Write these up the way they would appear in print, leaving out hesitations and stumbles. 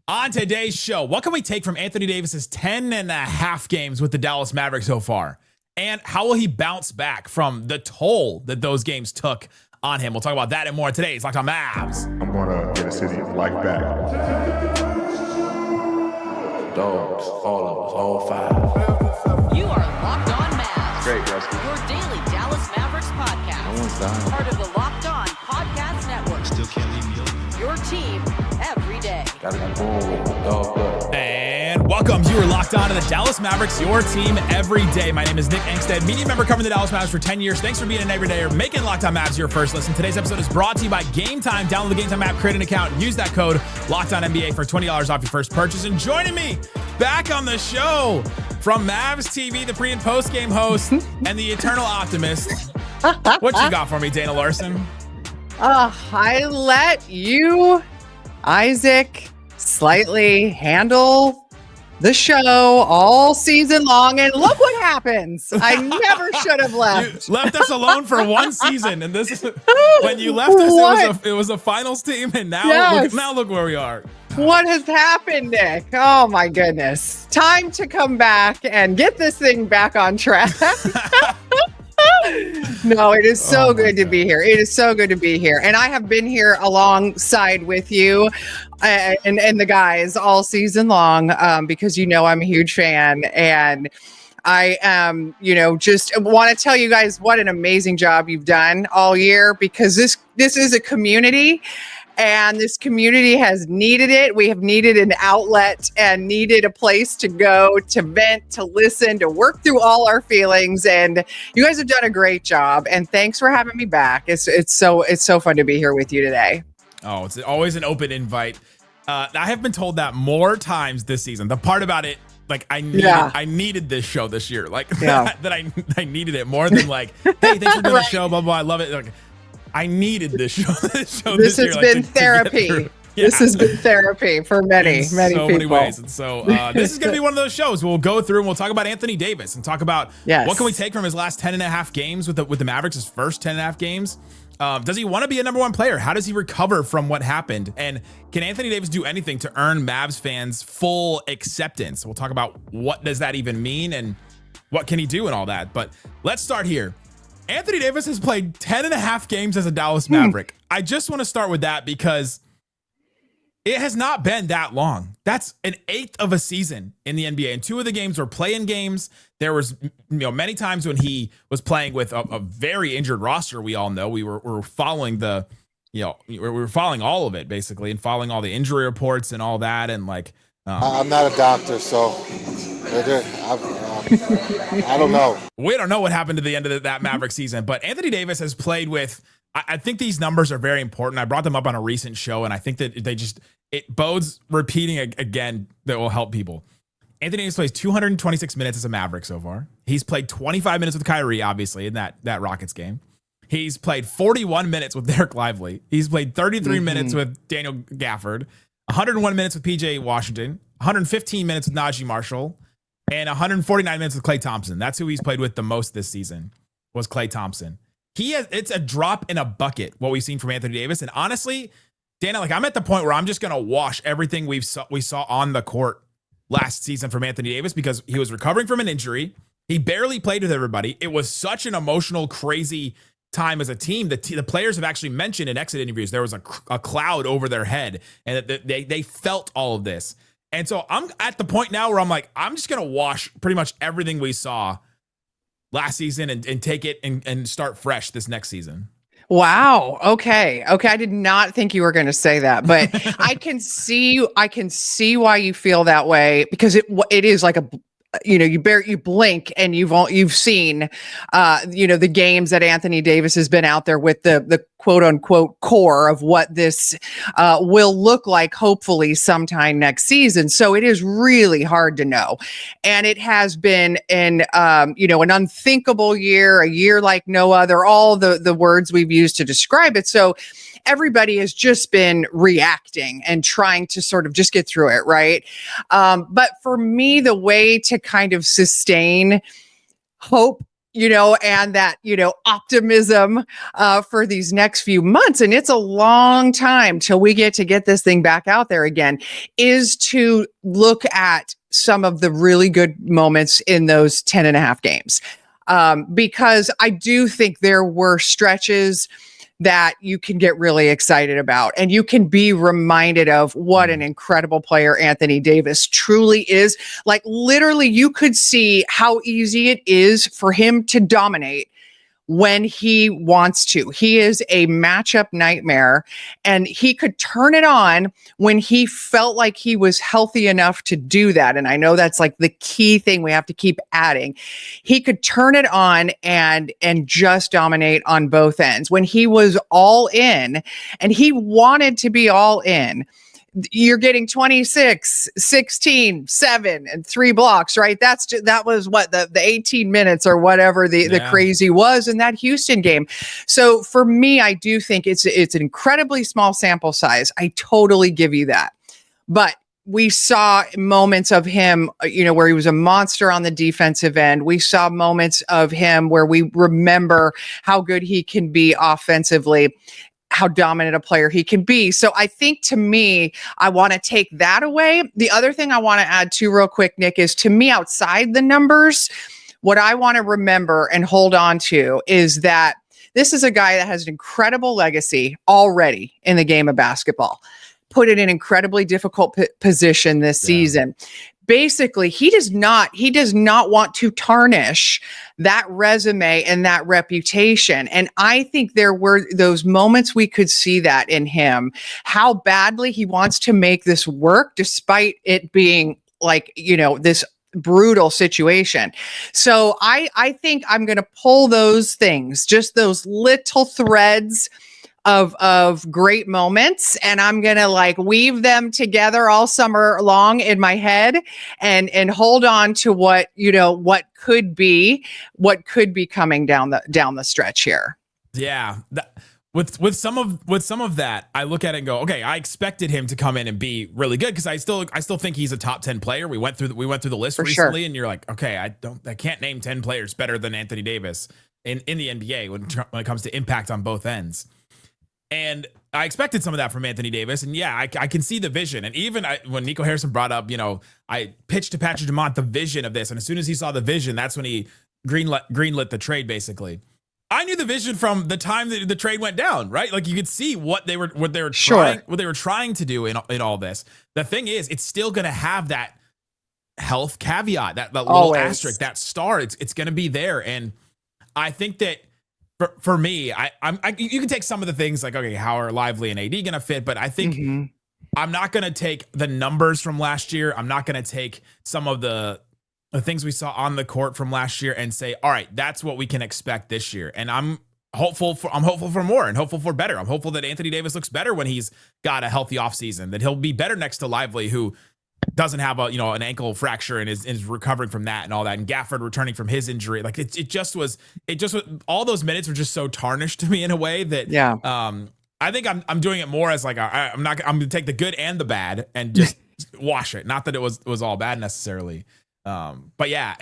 On today's show, what can we take from Anthony Davis's 10.5 games with the Dallas Mavericks so far? And how will he bounce back from the toll that those games took on him? We'll talk about that and more today. It's Locked On Mavs. I'm going to get a city like back. Dogs, all of us, all five. You are Locked On Mavs. Great, Rusty. Your daily Dallas Mavericks podcast. No one's dying. Part of the Locked On Podcast Network. Still can't leave me alone. Your team every day. Gotta be born with the dog blood. And welcome. You are locked on to the Dallas Mavericks, your team every day. My name is Nick Angstadt, media member covering the Dallas Mavericks for 10 years. Thanks for being an everydayer, making Locked On Mavs your first listen. Today's episode is brought to you by Game Time. Download the Game Time app, create an account, use that code LOCKEDONNBA for $20 off your first purchase. And joining me back on the show from MavsTV, the pre and post game host and the eternal optimist. What you got for me, Dana Larson? I let you, Isaac, slightly handle the show all season long, and look what happens. I never should have left. You left us alone for one season, and this is when you left us. It was a finals team, and now look where we are. What has happened, Nick? Oh my goodness! Time to come back and get this thing back on track. No, it is so good to be here. It is so good to be here. And I have been here alongside with you and the guys all season long because, I'm a huge fan. And I just want to tell you guys what an amazing job you've done all year, because this is a community. And this community has needed it. We have needed an outlet and needed a place to go, to vent, to listen, to work through all our feelings. And you guys have done a great job. And thanks for having me back. It's so fun to be here with you today. Oh, it's always an open invite. I have been told that more times this season. The part about it, like I needed this show this year, like that I needed it more than like, hey, thanks for doing the show, blah blah. I love it. Like, I needed this show. This has been therapy. This has been therapy for many people. Many ways. And so this is going to be one of those shows. We'll go through and we'll talk about Anthony Davis and talk about what can we take from his last 10.5 games with the Mavericks, his first 10.5 games. Does he want to be a number one player? How does he recover from what happened? And can Anthony Davis do anything to earn Mavs fans full acceptance? We'll talk about what does that even mean and what can he do and all that. But let's start here. Anthony Davis has played 10.5 games as a Dallas Maverick. I just want to start with that because it has not been that long. That's an eighth of a season in the NBA. And 2 of the games were play-in games. There was, many times when he was playing with a very injured roster. We all know we were following we were following all of it basically, and following all the injury reports and all that. And like, I'm not a doctor, so I don't know. We don't know what happened to the end of that Maverick season, but Anthony Davis has played with, I think these numbers are very important. I brought them up on a recent show, and I think that it bodes repeating again that will help people. Anthony Davis plays 226 minutes as a Maverick so far. He's played 25 minutes with Kyrie, obviously, in that Rockets game. He's played 41 minutes with Dereck Lively. He's played 33 minutes with Daniel Gafford, 101 minutes with PJ Washington, 115 minutes with Najee Marshall, and 149 minutes with Klay Thompson. That's who he's played with the most this season, was Klay Thompson. It's a drop in a bucket, what we've seen from Anthony Davis. And honestly, Dana, I'm at the point where I'm just going to wash everything we saw on the court last season from Anthony Davis, because he was recovering from an injury. He barely played with everybody. It was such an emotional, crazy time as a team. The players have actually mentioned in exit interviews there was a cloud over their head, and they felt all of this. And so I'm at the point now where I'm like, I'm just going to wash pretty much everything we saw last season and take it and start fresh this next season. Wow. Okay. I did not think you were going to say that, but I can see why you feel that way, because it is like you blink and you've seen, the games that Anthony Davis has been out there with the quote unquote core of what this will look like, hopefully sometime next season. So it is really hard to know. And it has been an unthinkable year, a year like no other, all the words we've used to describe it. So everybody has just been reacting and trying to sort of just get through it, right? But for me, the way to kind of sustain hope, and that, optimism for these next few months. And it's a long time till we get this thing back out there again, is to look at some of the really good moments in those 10 and a half games. Because I do think there were stretches that you can get really excited about, and you can be reminded of what an incredible player Anthony Davis truly is. Like, literally, you could see how easy it is for him to dominate when he wants to. He is a matchup nightmare, and he could turn it on when he felt like he was healthy enough to do that. And I know that's like the key thing we have to keep adding. He could turn it on and just dominate on both ends. When he was all in, and he wanted to be all in, you're getting 26, 16, 7, and 3 blocks, right? That was what the 18 minutes or whatever the crazy was in that Houston game. So for me, I do think it's an incredibly small sample size. I totally give you that. But we saw moments of him, where he was a monster on the defensive end. We saw moments of him where we remember how good he can be offensively, how dominant a player he can be. So I think, to me, I want to take that away. The other thing I want to add to real quick, Nick, is, to me, outside the numbers, what I want to remember and hold on to is that this is a guy that has an incredible legacy already in the game of basketball. Put it in an incredibly difficult position this season. Basically, he does not want to tarnish that resume and that reputation. And I think there were those moments we could see that in him, how badly he wants to make this work, despite it being like, this brutal situation. So I think I'm going to pull those things, just those little threads of great moments, and I'm gonna weave them together all summer long in my head and hold on to what could be coming down the stretch here. Yeah. With some of that, I look at it and go, okay, I expected him to come in and be really good, because I still think he's a top 10 player. We went through the list recently, and you're like, okay, I can't name 10 players better than Anthony Davis in the NBA when it comes to impact on both ends. And I expected some of that from Anthony Davis. And yeah, I can see the vision. And even when Nico Harrison brought up, I pitched to Patrick Dumont the vision of this. And as soon as he saw the vision, that's when he greenlit the trade, basically. I knew the vision from the time that the trade went down, right? Like, you could see what they were trying to do in all this. The thing is, it's still going to have that health caveat, that little asterisk, that star. It's going to be there. And I think that, for me, you can take some of the things like, okay, how are Lively and AD going to fit? But I think I'm not going to take the numbers from last year. I'm not going to take some of the things we saw on the court from last year and say, all right, that's what we can expect this year. And I'm hopeful for more and hopeful for better. I'm hopeful that Anthony Davis looks better when he's got a healthy offseason, that he'll be better next to Lively, who doesn't have an ankle fracture and is recovering from that and all that. And Gafford returning from his injury. Like, it just was all those minutes were just so tarnished to me in a way that, I think I'm doing it more as like, I'm going to take the good and the bad and just wash it. Not that it was all bad necessarily. But yeah,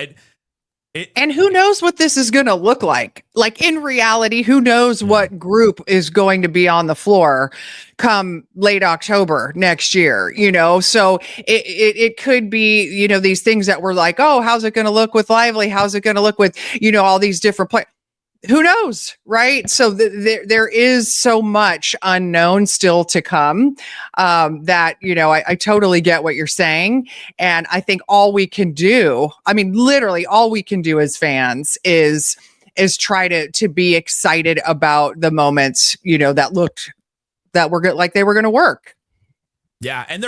and who knows what this is going to look like? Like, in reality, who knows what group is going to be on the floor come late October next year, So it could be, these things that we're like, oh, how's it going to look with Lively? How's it going to look with, all these different players? Who knows, right? So there is so much unknown still to come, that, I totally get what you're saying. And I think all we can do, literally all we can do as fans is try to be excited about the moments, that were good, like they were going to work. Yeah, and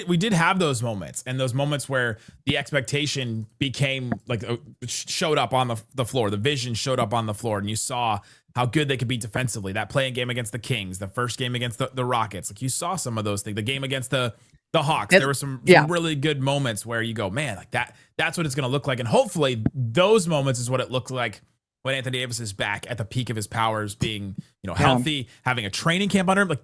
we did have those moments, and those moments where the expectation became showed up on the floor. The vision showed up on the floor, and you saw how good they could be defensively. That playing game against the Kings, the first game against the Rockets, like, you saw some of those things. The game against the Hawks, there were some really good moments where you go, man, like that's what it's going to look like. And hopefully those moments is what it looks like when Anthony Davis is back at the peak of his powers, being, healthy, having a training camp under him. Like,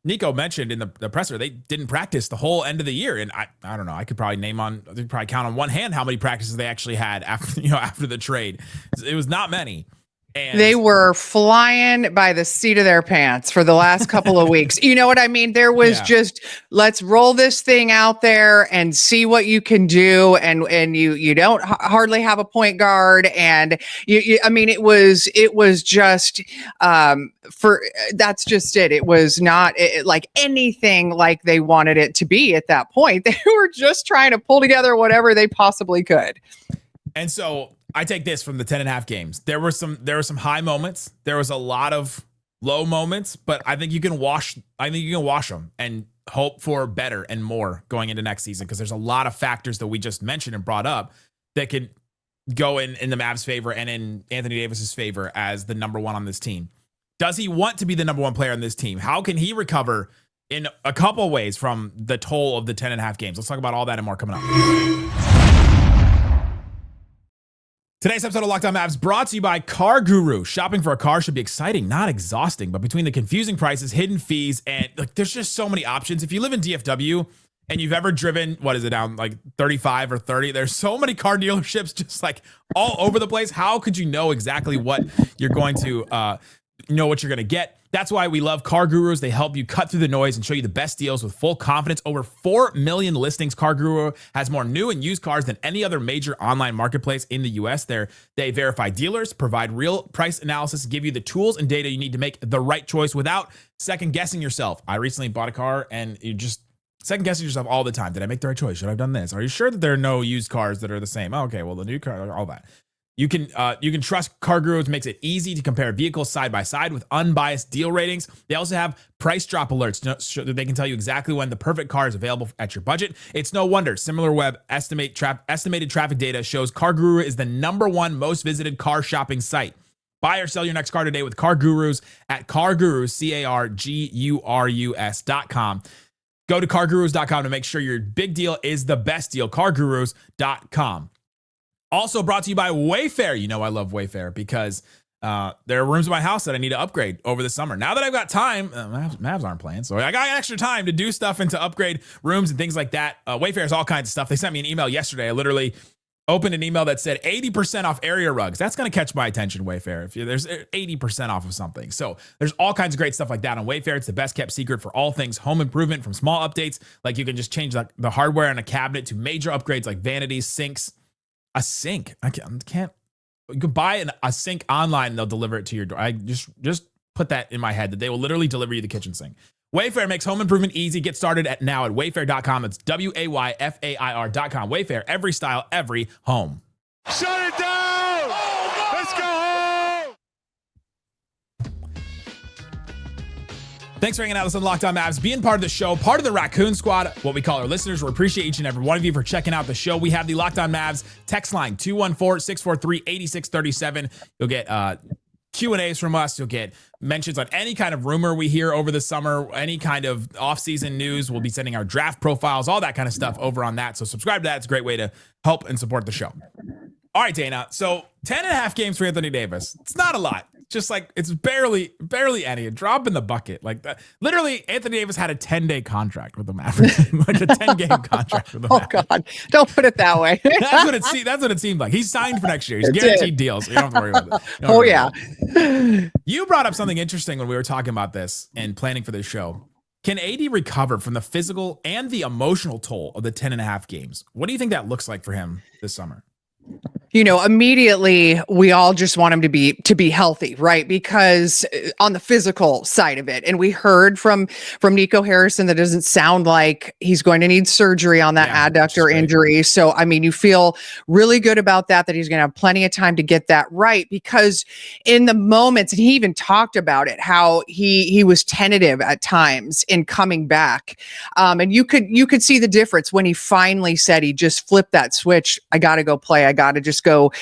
Nico mentioned in the presser, they didn't practice the whole end of the year. And I don't know, I could probably count on one hand how many practices they actually had after the trade. It was not many. And they were flying by the seat of their pants for the last couple of weeks. You know what I mean? There was just, let's roll this thing out there and see what you can do. And you don't hardly have a point guard. And I mean, it was just, that's just it. It was not like anything like they wanted it to be at that point. They were just trying to pull together whatever they possibly could. And so I take this from the 10.5 games. There were some high moments. There was a lot of low moments, but I think you can wash them and hope for better and more going into next season, because there's a lot of factors that we just mentioned and brought up that could go in the Mavs' favor and in Anthony Davis's favor as the number one on this team. Does he want to be the number one player on this team? How can he recover in a couple ways from the toll of the 10.5 games? Let's talk about all that and more coming up. Today's episode of Locked On Mavs brought to you by Car Guru. Shopping for a car should be exciting, not exhausting, but between the confusing prices, hidden fees, and there's just so many options. If you live in DFW and you've ever driven, down like 35 or 30, there's so many car dealerships just like all over the place. How could you know exactly what you're going to what you're going to get? That's why we love Car Gurus. They help you cut through the noise and show you the best deals with full confidence. Over 4 million listings. Car Guru has more new and used cars than any other major online marketplace in the U.S. They verify dealers, provide real price analysis, give you the tools and data you need to make the right choice without second guessing yourself. I recently bought a car and you just second guessing yourself all the time. Did I make the right choice? Should I have done this? Are you sure that there are no used cars that are the same? Oh, okay, well, the new car, all that. You can trust Car Gurus. Makes it easy to compare vehicles side by side with unbiased deal ratings. They also have price drop alerts so that they can tell you exactly when the perfect car is available at your budget. It's no wonder SimilarWeb estimated traffic data shows Car Guru is the number one most visited car shopping site. Buy or sell your next car today with Car Gurus at CarGurus, CarGurus.com. Go to CarGurus.com to make sure your big deal is the best deal. CarGurus.com. Also brought to you by Wayfair. You know I love Wayfair because there are rooms in my house that I need to upgrade over the summer. Now that I've got time, Mavs aren't playing, so I got extra time to do stuff and to upgrade rooms and things like that. Wayfair has all kinds of stuff. They sent me an email yesterday. I literally opened an email that said 80% off area rugs. That's going to catch my attention, Wayfair. If there's 80% off of something. So there's all kinds of great stuff like that on Wayfair. It's the best kept secret for all things home improvement, from small updates, like you can just change the hardware on a cabinet, to major upgrades like vanities, sinks. A sink. I can't. You could buy a sink online and they'll deliver it to your door. I just put that in my head that they will literally deliver you the kitchen sink. Wayfair makes home improvement easy. Get started now at wayfair.com. It's WAYFAIR.com. Wayfair, every style, every home. Shut it down! Let's go home! Thanks for hanging out with us on Locked On Mavs, being part of the show, part of the Raccoon Squad, what we call our listeners. We appreciate each and every one of you for checking out the show. We have the Locked On Mavs text line, 214-643-8637. You'll get Q&As from us. You'll get mentions on any kind of rumor we hear over the summer, any kind of off-season news. We'll be sending our draft profiles, all that kind of stuff over on that. So subscribe to that. It's a great way to help and support the show. All right, Dana. So 10.5 games for Anthony Davis. It's not a lot. Just like it's barely any, a drop in the bucket. Like that. Literally, Anthony Davis had a 10-day contract with the Mavericks, like a 10-game contract with the Mavericks. Oh God, don't put it that way. That's what it seemed like. He's signed for next year. He's guaranteed deals. So you don't have to worry about it. Oh yeah. You brought up something interesting when we were talking about this and planning for this show. Can AD recover from the physical and the emotional toll of the 10.5 games? What do you think that looks like for him this summer? You know, immediately we all just want him to be healthy, right? Because on the physical side of it, and we heard from Nico Harrison that doesn't sound like he's going to need surgery on that adductor injury. So, I mean, you feel really good about that he's going to have plenty of time to get that right, because in the moments, and he even talked about it, how he was tentative at times in coming back. And you could see the difference when he finally said he just flipped that switch. I got to go play. I got to just go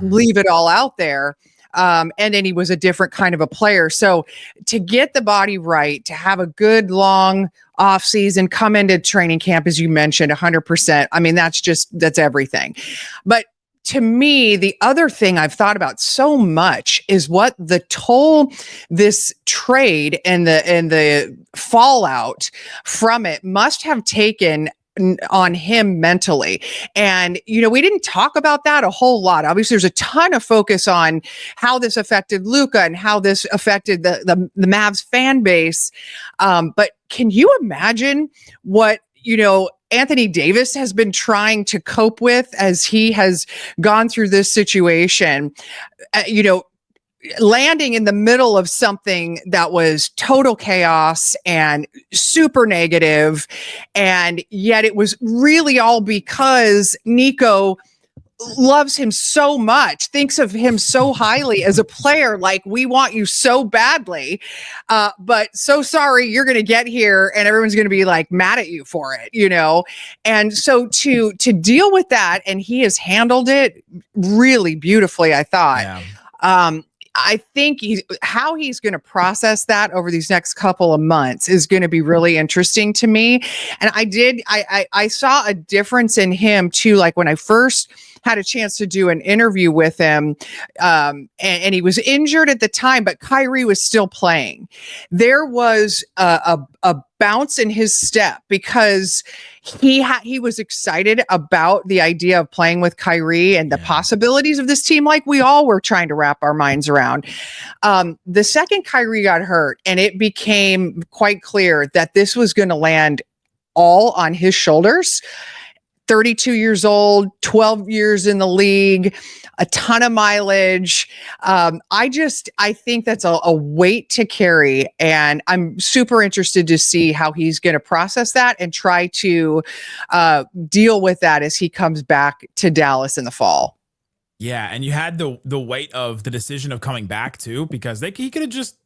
leave it all out there. And then he was a different kind of a player. So to get the body right, to have a good long off season, come into training camp, as you mentioned, 100%. I mean, that's everything. But to me, the other thing I've thought about so much is what the toll this trade and the fallout from it must have taken on him mentally. And, we didn't talk about that a whole lot. Obviously, there's a ton of focus on how this affected Luka and how this affected the Mavs fan base. But can you imagine what, Anthony Davis has been trying to cope with as he has gone through this situation? Landing in the middle of something that was total chaos and super negative. And yet it was really all because Nico loves him so much, thinks of him so highly as a player, like, we want you so badly. But so sorry, you're going to get here and everyone's going to be like mad at you for it, And so to deal with that, and he has handled it really beautifully, I thought. Yeah. I think how he's going to process that over these next couple of months is going to be really interesting to me. And I saw a difference in him too. Like when I first had a chance to do an interview with him, and he was injured at the time, but Kyrie was still playing. There was a bounce in his step because he was excited about the idea of playing with Kyrie and the possibilities of this team, like we all were trying to wrap our minds around. The second Kyrie got hurt, and it became quite clear that this was going to land all on his shoulders. 32 years old, 12 years in the league, a ton of mileage. I think that's a weight to carry, and I'm super interested to see how he's going to process that and try to deal with that as he comes back to Dallas in the fall. Yeah, and you had the weight of the decision of coming back too, because he could have just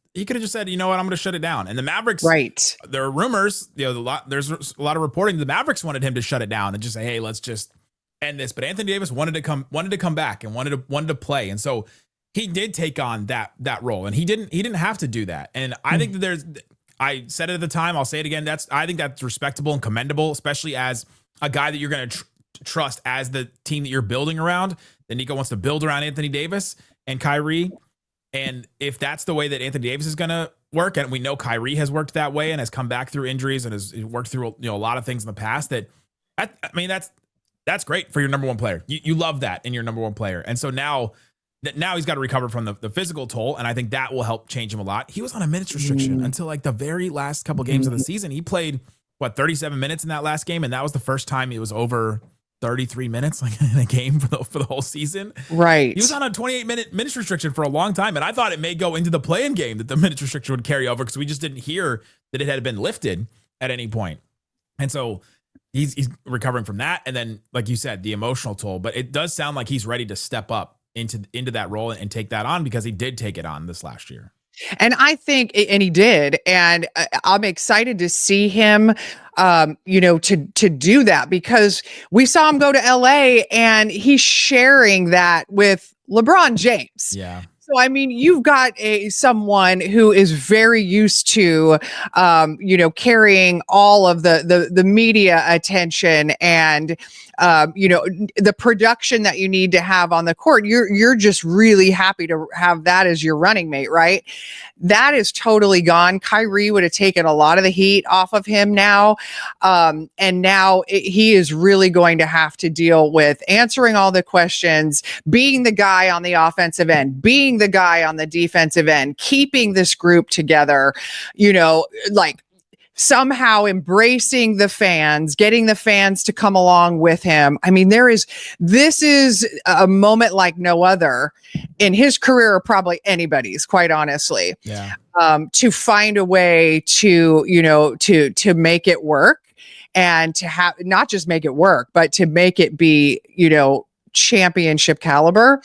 said, you know what, I'm going to shut it down. And the Mavericks, right? There are rumors, there's a lot of reporting. The Mavericks wanted him to shut it down and just say, hey, let's just end this. But Anthony Davis wanted to come back and wanted to play, and so he did take on that role, and he didn't have to do that. And I think that I said it at the time, I'll say it again. I think that's respectable and commendable, especially as a guy that you're going to trust as the team that you're building around. That Nico wants to build around Anthony Davis and Kyrie. And if that's the way that Anthony Davis is going to work, and we know Kyrie has worked that way and has come back through injuries and has worked through a lot of things in the past, that's great for your number one player. You love that in your number one player. And so now he's got to recover from the physical toll, and I think that will help change him a lot. He was on a minutes restriction until like the very last couple games of the season. He played 37 minutes in that last game, and that was the first time it was over 33 minutes like in a game for the whole season. Right. He was on a 28-minute minutes restriction for a long time, and I thought it may go into the play-in game that the minutes restriction would carry over, because we just didn't hear that it had been lifted at any point. And so he's recovering from that, and then, like you said, the emotional toll. But it does sound like he's ready to step up into that role and take that on, because he did take it on this last year. And I think, and he did, and I'm excited to see him, to do that, because we saw him go to LA and he's sharing that with LeBron James. Yeah. So, I mean, you've got someone who is very used to, carrying all of the media attention and, the production that you need to have on the court. You're just really happy to have that as your running mate, right? That is totally gone. Kyrie would have taken a lot of the heat off of him now. And now he is really going to have to deal with answering all the questions, being the guy on the offensive end, being the guy on the defensive end, keeping this group together, somehow embracing the fans, getting the fans to come along with him. I mean, this is a moment like no other in his career, or probably anybody's, quite honestly. Yeah. To find a way to make it work, and to have not just make it work, but to make it be, championship caliber.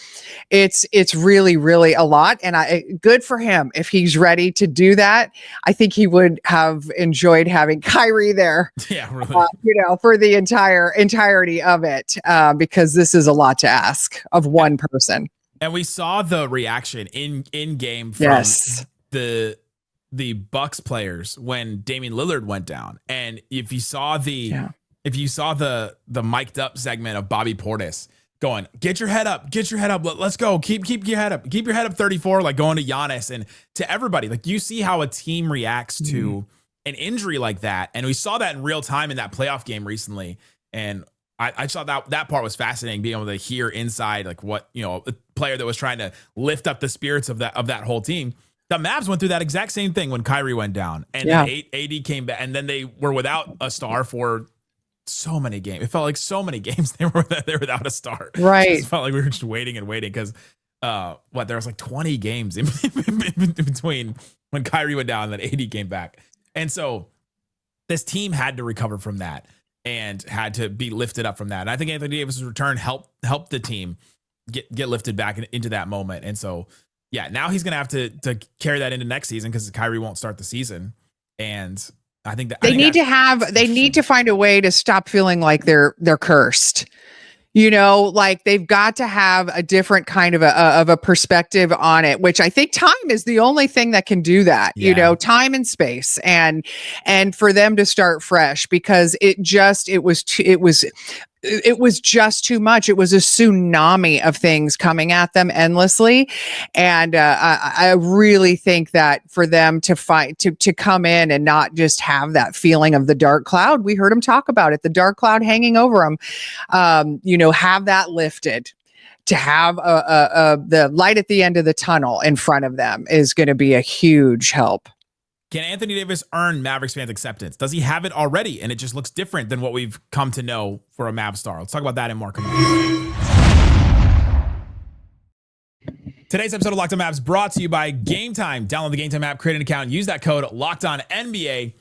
It's really, really a lot. And good for him if he's ready to do that. I think he would have enjoyed having Kyrie there, really. For the entirety of it, because this is a lot to ask of one person. And we saw the reaction in game from the Bucks players when Damian Lillard went down. And if you saw the mic'd up segment of Bobby Portis, going, get your head up, let's go, keep your head up 34, like going to Giannis and to everybody. Like you see how a team reacts to an injury like that, and we saw that in real time in that playoff game recently. And I saw that part was fascinating, being able to hear inside like what, a player that was trying to lift up the spirits of that whole team. The Mavs went through that exact same thing when Kyrie went down, and then AD came back, and then they were without a star for so many games. It felt like so many games they were without a star. Right. It felt like we were just waiting and waiting because there was like 20 games in between when Kyrie went down and then AD came back. And so this team had to recover from that and had to be lifted up from that. And I think Anthony Davis's return helped the team get lifted back into that moment. And so, yeah, now he's going to have to carry that into next season because Kyrie won't start the season. And I think that they need to find a way to stop feeling like they're cursed. Like they've got to have a different kind of a perspective on it, which I think time is the only thing that can do that, time and space and for them to start fresh, because it was just too much. It was a tsunami of things coming at them endlessly. And I really think that for them to come in and not just have that feeling of the dark cloud, we heard him talk about it, the dark cloud hanging over them, have that lifted. To have the light at the end of the tunnel in front of them is going to be a huge help. Can Anthony Davis earn Mavericks fans' acceptance? Does he have it already? And it just looks different than what we've come to know for a Mavs star. Let's talk about that and more. Today's episode of Locked On Mavs brought to you by Game Time. Download the Game Time app, create an account, and use that code LOCKEDONNBA.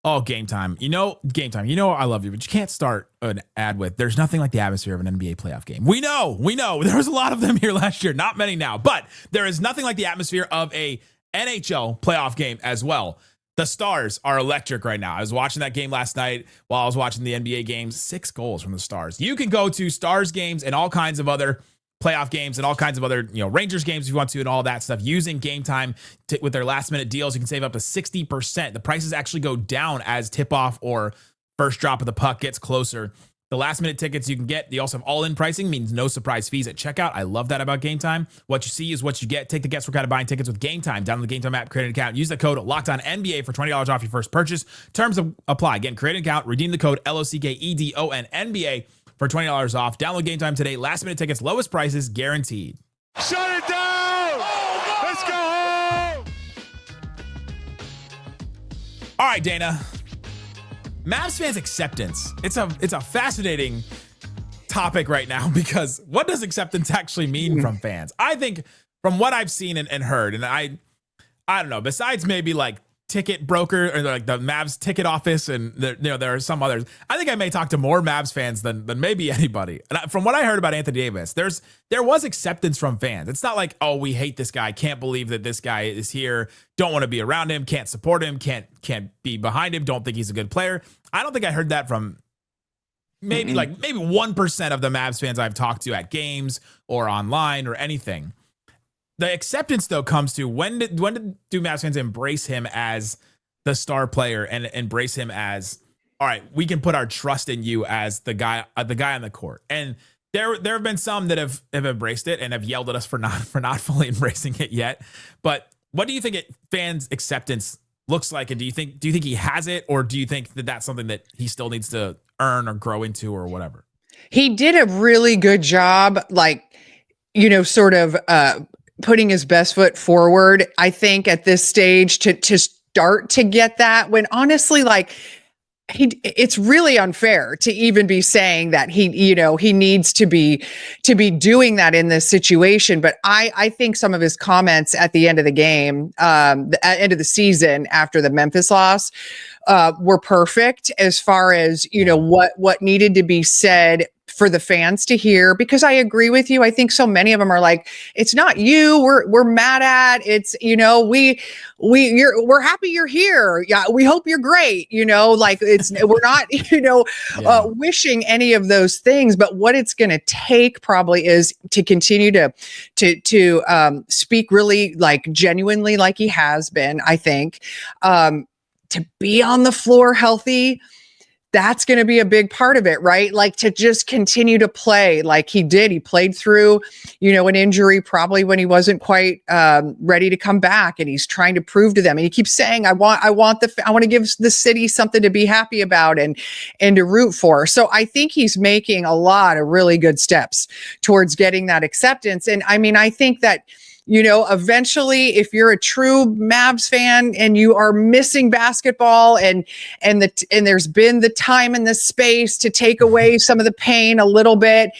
Oh, Game Time. Game Time. I love you, but you can't start an ad with, there's nothing like the atmosphere of an NBA playoff game. We know. There was a lot of them here last year. Not many now, but there is nothing like the atmosphere of a NHL playoff game as well. The Stars are electric right now. I was watching that game last night while I was watching the NBA games. 6 goals from the Stars. You can go to Stars games and all kinds of other playoff games and all kinds of other, Rangers games if you want to, and all that stuff using Game Time with their last minute deals. You can save up to 60%. The prices actually go down as tip off or first drop of the puck gets closer. The last minute tickets you can get, they also have all in pricing, means no surprise fees at checkout. I love that about Game Time. What you see is what you get. Take the guesswork out of buying tickets with Game Time. Download the Game Time app, create an account, use the code LOCKEDONNBA for $20 off your first purchase. Terms apply. Again, create an account, redeem the code LOCKEDONNBA for $20 off. Download Game Time today. Last minute tickets, lowest prices guaranteed. Shut it down! Let's go home! All right, Dana. Mavs fans' acceptance. It's a fascinating topic right now, because what does acceptance actually mean from fans? I think from what I've seen and heard, and I don't know, besides maybe like ticket broker or like the Mavs ticket office, and there are some others. I think I may talk to more Mavs fans than maybe anybody. And from what I heard about Anthony Davis, there was acceptance from fans. It's not like, oh, we hate this guy, can't believe that this guy is here, don't want to be around him, can't support him, can't be behind him, don't think he's a good player. I don't think I heard that from maybe 1% of the Mavs fans I've talked to at games or online or anything. The acceptance, though, comes to when do Mavs fans embrace him as the star player and embrace him as, all right, we can put our trust in you as the guy on the court. And there have been some that have embraced it and have yelled at us for not fully embracing it yet. But what do you think fans' acceptance looks like? And do you think he has it, or do you think that that's something that he still needs to earn or grow into or whatever? He did a really good job, sort of putting his best foot forward, I think, at this stage to start to get that, when honestly, it's really unfair to even be saying that he needs to be doing that in this situation. But I think some of his comments at the end of the game, at the end of the season after the Memphis loss, were perfect as far as, what needed to be said for the fans to hear, because I agree with you. I think so many of them are like, it's not you we're mad at, it's, we're happy you're here. Yeah. We hope you're great. We're not, wishing any of those things, but what it's going to take probably is to continue to speak really genuinely like he has been, I think, to be on the floor healthy, that's going to be a big part of it, right? Like to just continue to play like he did. He played through, an injury probably when he wasn't quite ready to come back, and he's trying to prove to them. And he keeps saying, I want to give the city something to be happy about and to root for. So I think he's making a lot of really good steps towards getting that acceptance. And I mean, I think that, eventually, if you're a true Mavs fan and you are missing basketball and there's been the time and the space to take away some of the pain a little bit,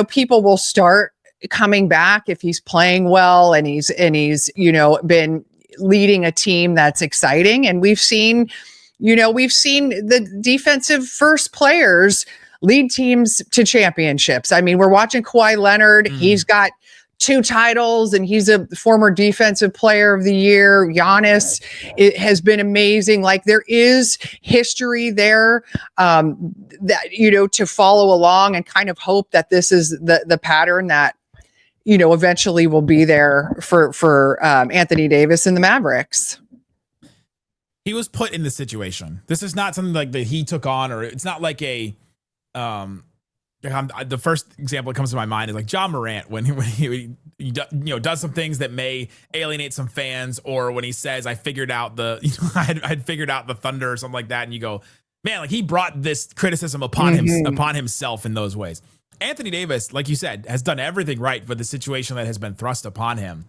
people will start coming back if he's playing well and he's been leading a team that's exciting. And we've seen the defensive first players lead teams to championships. I mean, we're watching Kawhi Leonard. He's got 2 titles and he's a former defensive player of the year. Giannis, it has been amazing. Like there is history there that, to follow along and kind of hope that this is the pattern that, eventually will be there for Anthony Davis and the Mavericks. He was put in the situation. This is not something like that he took on, or it's not like a, the first example that comes to my mind is like John Morant when he does some things that may alienate some fans, or when he says I figured out I'd figured out the Thunder or something like that, and you go, man, like he brought this criticism upon himself in those ways. Anthony Davis, like you said, has done everything right for the situation that has been thrust upon him,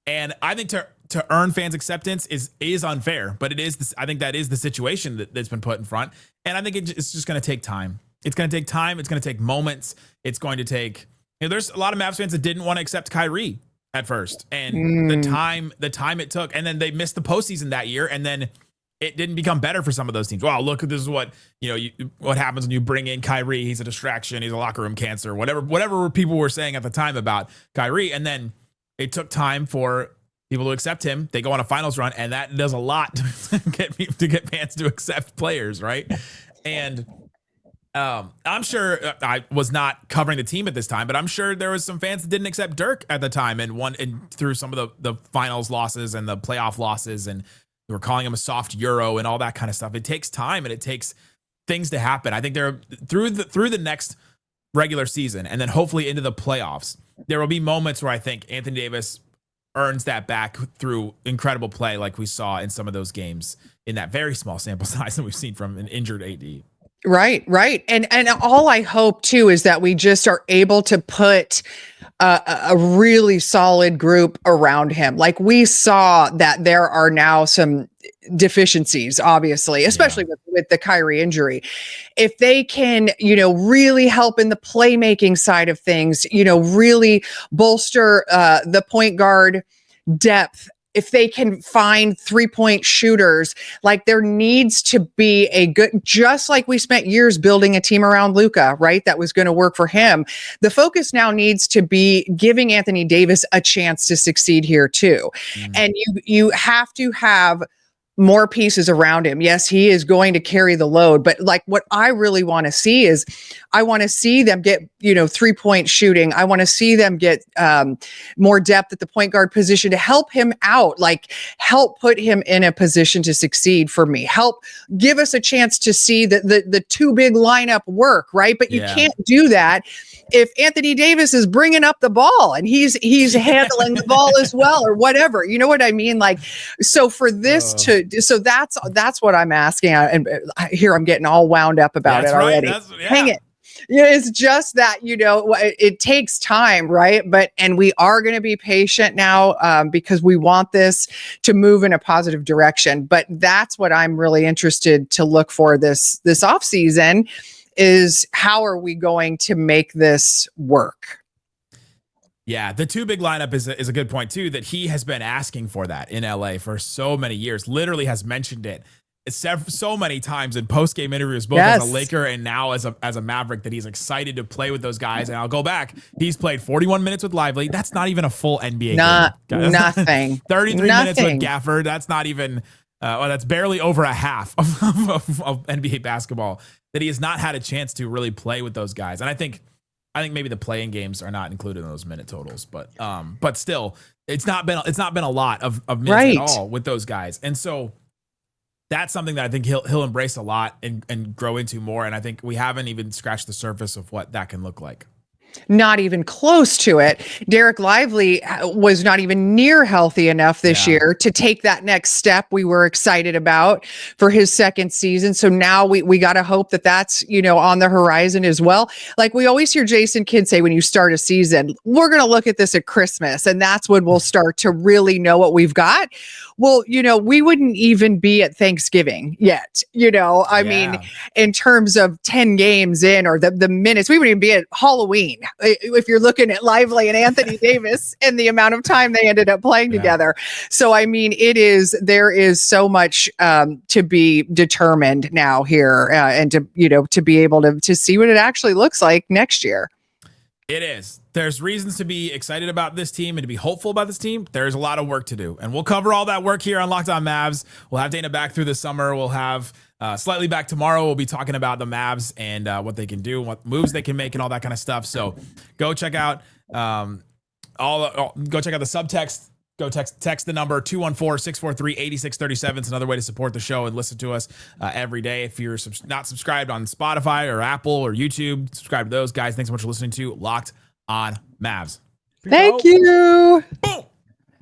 and I think to earn fans' acceptance is unfair, but it is. I think that is the situation that's been put in front, and I think it's just going to take time. It's going to take time. It's going to take moments. It's going to take, there's a lot of Mavs fans that didn't want to accept Kyrie at first, and the time it took, and then they missed the postseason that year, and then it didn't become better for some of those teams. Wow, look, this is what what happens when you bring in Kyrie. He's a distraction. He's a locker room cancer. Whatever people were saying at the time about Kyrie, and then it took time for people to accept him. They go on a finals run, and that does a lot to get fans to accept players, right? And I'm sure I was not covering the team at this time, but I'm sure there was some fans that didn't accept Dirk at the time and through some of the finals losses and the playoff losses, and they were calling him a soft Euro and all that kind of stuff. It takes time and it takes things to happen. I think they're through the next regular season and then hopefully into the playoffs, there will be moments where I think Anthony Davis earns that back through incredible play like we saw in some of those games in that very small sample size that we've seen from an injured AD. Right. And all I hope too is that we just are able to put a really solid group around him. Like we saw that there are now some deficiencies, obviously, especially with the Kyrie injury. If they can, really help in the playmaking side of things, really bolster the point guard depth. If they can find 3-point shooters, like there needs to be a good, just like we spent years building a team around Luka, right? That was going to work for him. The focus now needs to be giving Anthony Davis a chance to succeed here too. And you have to have more pieces around him. Yes, he is going to carry the load, but like what I really want to see is I want to see them get, 3-point shooting. I want to see them get more depth at the point guard position to help him out, like help put him in a position to succeed for me. Help give us a chance to see the 2 big lineup work, right? But you can't do that if Anthony Davis is bringing up the ball and he's handling the ball as well or whatever. You know what I mean? Like, so for this so that's what I'm asking. And here I'm getting all wound up about it already. Hang it. It's just that, it takes time, right? And we are going to be patient now because we want this to move in a positive direction. But that's what I'm really interested to look for this off season is how are we going to make this work? Yeah, the 2 big lineup is a good point too, that he has been asking for that in LA for so many years, literally has mentioned it so many times in post-game interviews, both as a Laker and now as a Maverick, that he's excited to play with those guys. And I'll go back. He's played 41 minutes with Lively. That's not even a full NBA game. Nothing. 33 minutes with Gafford. That's not even, that's barely over a half of NBA basketball that he has not had a chance to really play with those guys. And I think maybe the playing games are not included in those minute totals, but still, it's not been a lot of minutes at all with those guys. And so that's something that I think he'll embrace a lot and grow into more. And I think we haven't even scratched the surface of what that can look like. Not even close to it. Dereck Lively was not even near healthy enough this year to take that next step we were excited about for his second season. So now we got to hope that that's, on the horizon as well. Like we always hear Jason Kidd say, when you start a season, we're going to look at this at Christmas, and that's when we'll start to really know what we've got. Well, we wouldn't even be at Thanksgiving yet. I mean, in terms of 10 games in, or the minutes, we wouldn't even be at Halloween if you're looking at Lively and Anthony Davis and the amount of time they ended up playing together. So, I mean, there is so much to be determined now here, and to be able to see what it actually looks like next year. It is. There's reasons to be excited about this team and to be hopeful about this team. There's a lot of work to do, and we'll cover all that work here on Locked On Mavs. We'll have Dana back through the summer. We'll have Slightly back tomorrow. We'll be talking about the Mavs and what they can do, what moves they can make, and all that kind of stuff. So go check out go check out the subtext. Go text the number 214-643-8637. It's another way to support the show and listen to us every day. If you're not subscribed on Spotify or Apple or YouTube, subscribe to those guys. Thanks so much for listening to Locked On Mavs. Thank you. Boom.